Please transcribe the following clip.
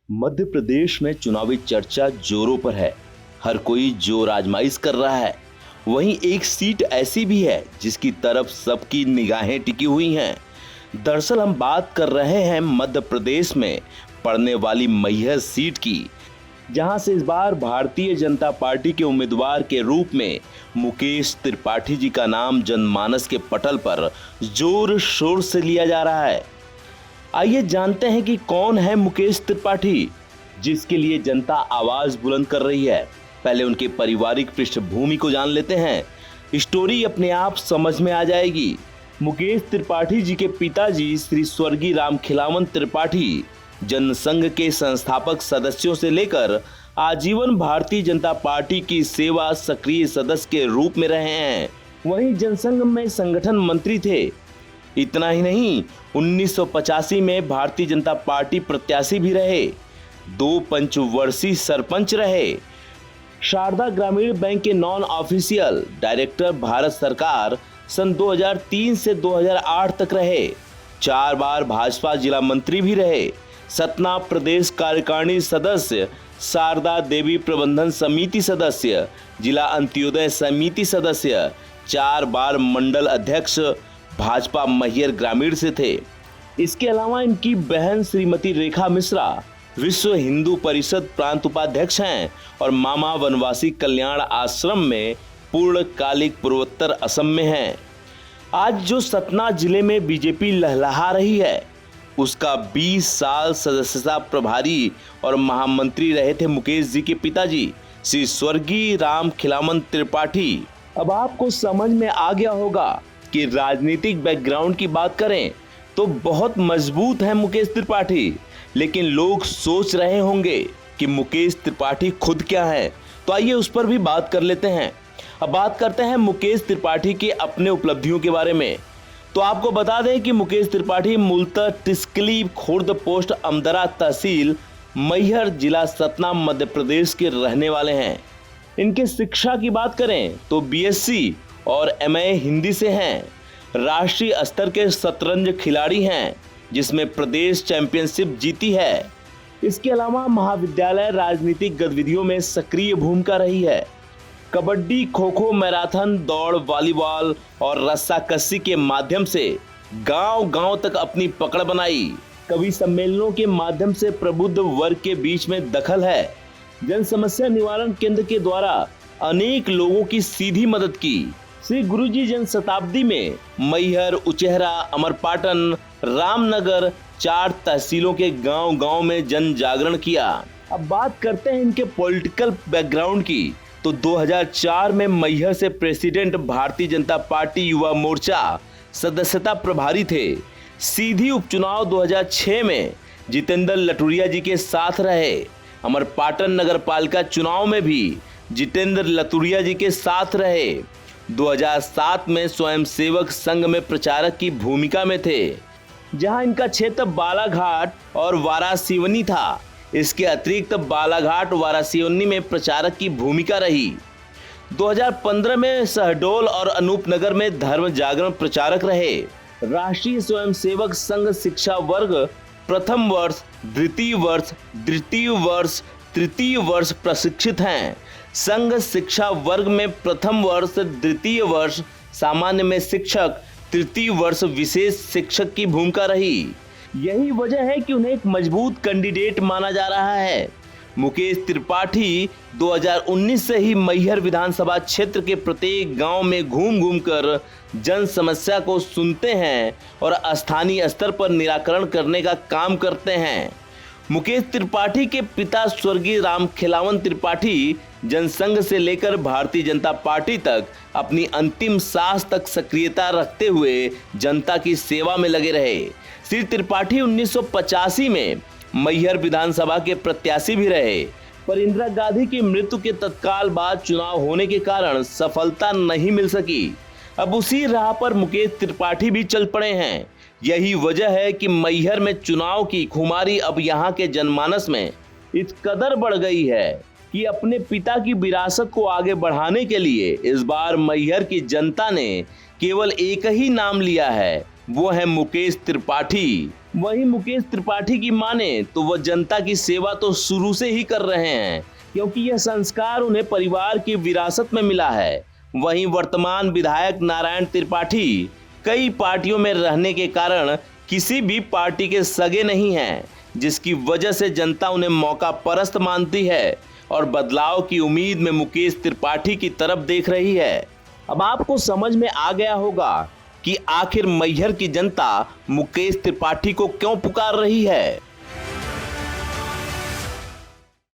मध्य प्रदेश में चुनावी चर्चा जोरों पर है। हर कोई जोर आजमाइश कर रहा है। वहीं एक सीट ऐसी भी है जिसकी तरफ सबकी निगाहें टिकी हुई हैं। दरअसल हम बात कर रहे हैं मध्य प्रदेश में पड़ने वाली मैहर सीट की, जहां से इस बार भारतीय जनता पार्टी के उम्मीदवार के रूप में मुकेश त्रिपाठी जी का नाम जनमानस के पटल पर जोर शोर से लिया जा रहा है। आइए जानते हैं कि कौन है मुकेश त्रिपाठी, जिसके लिए जनता आवाज बुलंद कर रही है। पहले उनके पारिवारिक पृष्ठभूमि को जान लेते हैं। स्टोरी अपने आप समझ में आ जाएगी। मुकेश त्रिपाठी जी के पिताजी श्री स्वर्गीय रामखिलावन त्रिपाठी जनसंघ के संस्थापक सदस्यों से लेकर आजीवन भारतीय जनता पार्टी की सेवा सक्रिय सदस्य के रूप में रहे हैं। वहीं जनसंघ में संगठन मंत्री थे। इतना ही नहीं, 1985 में भारतीय जनता पार्टी प्रत्याशी भी रहे। 2 पंचवर्षीय सरपंच रहे। शारदा ग्रामीण बैंक के नॉन ऑफिशियल डायरेक्टर भारत सरकार सन 2003 से 2008 तक रहे। 4 बार भाजपा जिला मंत्री भी रहे। सतना प्रदेश कार्यकारिणी सदस्य, शारदा देवी प्रबंधन समिति सदस्य, जिला अंत्योदय समिति सदस्य, 4 बार मंडल अध्यक्ष भाजपा मैहर ग्रामीण से थे। इसके अलावा इनकी बहन श्रीमती रेखा मिश्रा विश्व हिंदू परिषद प्रांत उपाध्यक्ष हैं और मामा वनवासी कल्याण आश्रम में पूर्णकालिक पूर्वोत्तर असम में हैं। आज जो सतना जिले में बीजेपी लहलहा रही है, उसका 20 साल सदस्यता प्रभारी और महामंत्री रहे थे मुकेश जी के पिताजी श्री स्वर्गीय रामखिलावन त्रिपाठी। अब आपको समझ में आ गया होगा कि राजनीतिक बैकग्राउंड की बात करें तो बहुत मजबूत है मुकेश त्रिपाठी। लेकिन लोग सोच रहे होंगे कि मुकेश त्रिपाठी खुद क्या है, तो आइए उस पर भी बात कर लेते हैं। अब बात करते हैं मुकेश त्रिपाठी के अपने उपलब्धियों के बारे में। तो आपको बता दें कि मुकेश त्रिपाठी मूलतः टिस्कली खुर्द पोस्ट अमदरा तहसील मैहर जिला सतना मध्य प्रदेश के रहने वाले हैं। इनके शिक्षा की बात करें तो बीएससी और एमए हिंदी से हैं। राष्ट्रीय स्तर के शतरंज खिलाड़ी हैं, जिसमें प्रदेश चैंपियनशिप जीती है। इसके अलावा महाविद्यालय राजनीतिक गतिविधियों में सक्रिय भूमिका रही है। कबड्डी, खो खो, मैराथन दौड़, वॉलीबॉल और रस्साकसी के माध्यम से गांव-गांव तक अपनी पकड़ बनाई। कवि सम्मेलनों के माध्यम से प्रबुद्ध वर्ग के बीच में दखल है। जन समस्या निवारण केंद्र के द्वारा अनेक लोगों की सीधी मदद की। श्री गुरुजी जन शताब्दी में मैहर, उचेहरा, अमरपाटन, रामनगर 4 तहसीलों के गांव-गांव में जन जागरण किया। अब बात करते हैं इनके पॉलिटिकल बैकग्राउंड की। तो 2004 में मैहर से प्रेसिडेंट भारतीय जनता पार्टी युवा मोर्चा सदस्यता प्रभारी थे। सीधी उपचुनाव 2006 में जितेंद्र लटुरिया जी के साथ रहे। अमरपाटन नगर पालिका चुनाव में भी जितेंद्र लटुरिया जी के साथ रहे। 2007 में स्वयंसेवक संघ में प्रचारक की भूमिका में थे, जहां इनका क्षेत्र बालाघाट और वारासिवनी था। इसके अतिरिक्त बालाघाट, वारासिवनी में प्रचारक की भूमिका रही। 2015 में शहडोल और अनूपनगर में धर्म जागरण प्रचारक रहे। राष्ट्रीय स्वयंसेवक संघ शिक्षा वर्ग प्रथम वर्ष, द्वितीय वर्ष, तृतीय वर्ष प्रशिक्षित हैं। संघ शिक्षा वर्ग में प्रथम वर्ष, द्वितीय वर्ष सामान्य में शिक्षक, तृतीय वर्ष विशेष शिक्षक की भूमिका रही। यही वजह है कि उन्हें एक मजबूत कैंडिडेट माना जा रहा है। मुकेश त्रिपाठी 2019 से ही मैहर विधानसभा क्षेत्र के प्रत्येक गांव में घूम कर जन समस्या को सुनते हैं और स्थानीय स्तर पर निराकरण करने का काम करते हैं। मुकेश त्रिपाठी के पिता स्वर्गीय रामखिलावन त्रिपाठी जनसंघ से लेकर भारतीय जनता पार्टी तक अपनी अंतिम सांस तक सक्रियता रखते हुए जनता की सेवा में लगे रहे। श्री त्रिपाठी 1985 में मैहर विधानसभा के प्रत्याशी भी रहे, पर इंदिरा गांधी की मृत्यु के तत्काल बाद चुनाव होने के कारण सफलता नहीं मिल सकी। अब उसी राह पर मुकेश त्रिपाठी भी चल पड़े हैं। यही वजह है कि मैहर में चुनाव की खुमारी अब यहाँ के जनमानस में इस कदर बढ़ गई है कि अपने पिता की विरासत को आगे बढ़ाने के लिए इस बार मैहर की जनता ने केवल एक ही नाम लिया है, वो है मुकेश त्रिपाठी। वहीं मुकेश त्रिपाठी की माने तो वह जनता की सेवा तो शुरू से ही कर रहे हैं, क्योंकि यह संस्कार उन्हें परिवार की विरासत में मिला है। वहीं वर्तमान विधायक नारायण त्रिपाठी कई पार्टियों में रहने के कारण किसी भी पार्टी के सगे नहीं हैं, जिसकी वजह से जनता उन्हें मौका परस्त मानती है और बदलाव की उम्मीद में मुकेश त्रिपाठी की तरफ देख रही है। अब आपको समझ में आ गया होगा कि आखिर मैहर की जनता मुकेश त्रिपाठी को क्यों पुकार रही है।